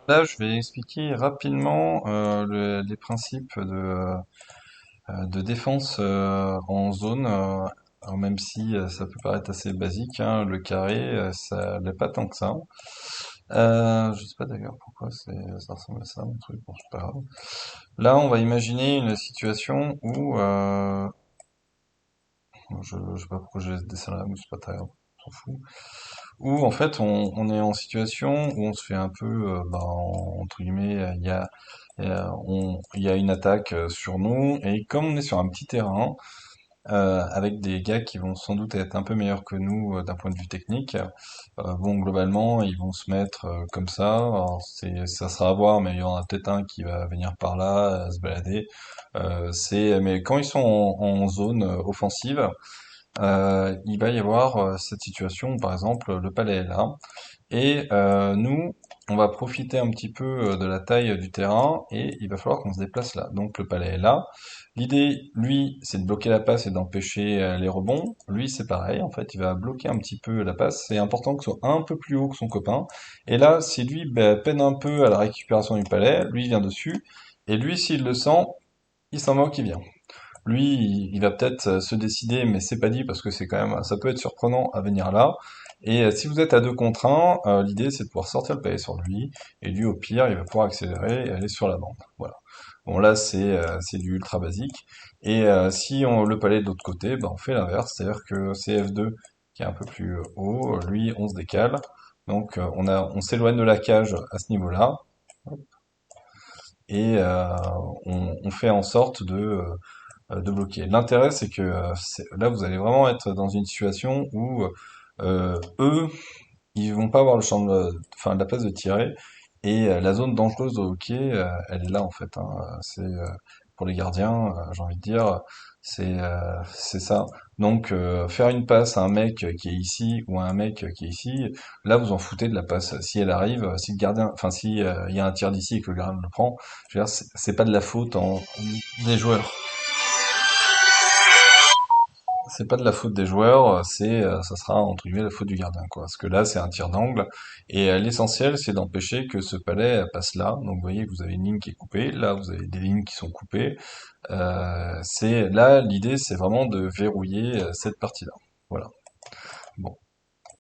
Là, je vais expliquer rapidement les principes de défense en zone, alors même si ça peut paraître assez basique, hein, le carré, ça l'est pas tant que ça. Je sais pas d'ailleurs pourquoi ça ressemble à ça, mon truc, bon, c'est pas grave. Là, on va imaginer une situation où, je sais pas pourquoi j'ai ce dessin-là, mais c'est pas très grave, on s'en fout. Où en fait, on est en situation où on se fait un peu, entre guillemets, il y a une attaque sur nous, et comme on est sur un petit terrain, avec des gars qui vont sans doute être un peu meilleurs que nous d'un point de vue technique, bon, globalement, ils vont se mettre comme ça. Alors, ça sera à voir, mais il y en a peut-être un qui va venir par là, se balader. Mais quand ils sont en zone offensive, il va y avoir cette situation, par exemple, le palais est là. Et nous, on va profiter un petit peu de la taille du terrain et il va falloir qu'on se déplace là. Donc le palais est là. L'idée, lui, c'est de bloquer la passe et d'empêcher les rebonds. Lui, c'est pareil, en fait, il va bloquer un petit peu la passe. C'est important que ce soit un peu plus haut que son copain. Et là, si lui peine un peu à la récupération du palais, lui il vient dessus. Et lui, s'il le sent, il s'en moque, il vient. Lui, il va peut-être se décider, mais c'est pas dit parce que c'est quand même, ça peut être surprenant à venir là. Et si vous êtes à 2 contre 1, l'idée c'est de pouvoir sortir le palais sur lui, et lui au pire, il va pouvoir accélérer et aller sur la bande. Voilà. Bon là c'est du ultra basique. Et si on le palais de l'autre côté, ben, on fait l'inverse, c'est-à-dire que c'est F2 qui est un peu plus haut, lui on se décale, donc on s'éloigne de la cage à ce niveau-là, et on fait en sorte de bloquer. L'intérêt, c'est que là, vous allez vraiment être dans une situation où eux, ils vont pas avoir le champ enfin, de la place de tirer, et la zone dangereuse de hockey, elle est là en fait, hein. C'est pour les gardiens, j'ai envie de dire, c'est ça. Donc faire une passe à un mec qui est ici ou à un mec qui est ici, là vous en foutez de la passe. Si elle arrive, si le gardien, enfin si il y a un tir d'ici et que le gardien le prend, je veux dire, c'est pas de la faute des joueurs. C'est pas de la faute des joueurs, ça sera entre guillemets la faute du gardien, quoi. Parce que là, c'est un tir d'angle, et l'essentiel, c'est d'empêcher que ce palais passe là. Donc, vous voyez que vous avez une ligne qui est coupée, là, vous avez des lignes qui sont coupées. C'est là, l'idée, c'est vraiment de verrouiller cette partie-là. Voilà. Bon.